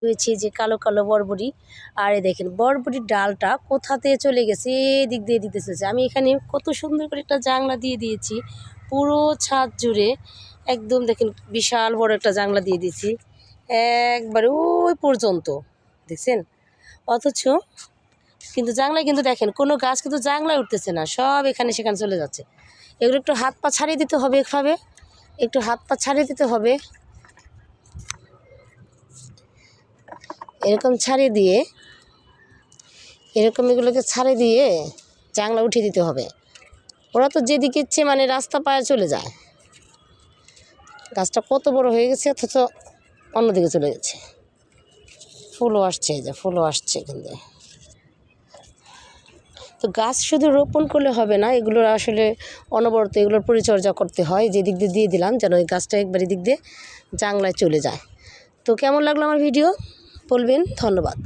হয়েছে যে কালো কালো বরবটি। আর এই দেখেন বরবটির ডালটা কোথাতে চলে গেছে, এদিক দিয়ে চলেছে। আমি এখানে কত সুন্দর করে একটা জানলা দিয়ে দিয়েছি পুরো ছাদ জুড়ে, একদম দেখেন বিশাল বড় একটা জানলা দিয়ে দিয়েছি একবারে ওই পর্যন্ত, দেখছেন। অথচ কিন্তু জানলায় কিন্তু দেখেন কোনো গাছ কিন্তু জানলায় উঠতেছে না, সব এখানে সেখানে চলে যাচ্ছে। এগুলো একটু হাত পা ছাড়িয়ে দিতে হবে, এভাবে একটু হাত পা ছাড়িয়ে দিতে হবে, এরকম ছাড়িয়ে দিয়ে, এরকম এগুলোকে ছাড়িয়ে দিয়ে জানলা উঠিয়ে দিতে হবে। ওরা তো যেদিকে ইচ্ছে মানে রাস্তা পায়ে চলে যায়। গাছটা কত বড় হয়ে গেছে, অথচ অন্যদিকে চলে গেছে। ফুলও আসছে, এই যে ফুলও আসছে কিন্তু। তো গাছ শুধু রোপণ করলে হবে না, এগুলোর আসলে অনবরত এগুলোর পরিচর্যা করতে হয়। যে দিক দিয়ে দিলাম যেন ওই গাছটা একবার এদিক দিয়ে জানলায় চলে যায়। তো কেমন লাগলো আমার ভিডিও বলবেন। ধন্যবাদ।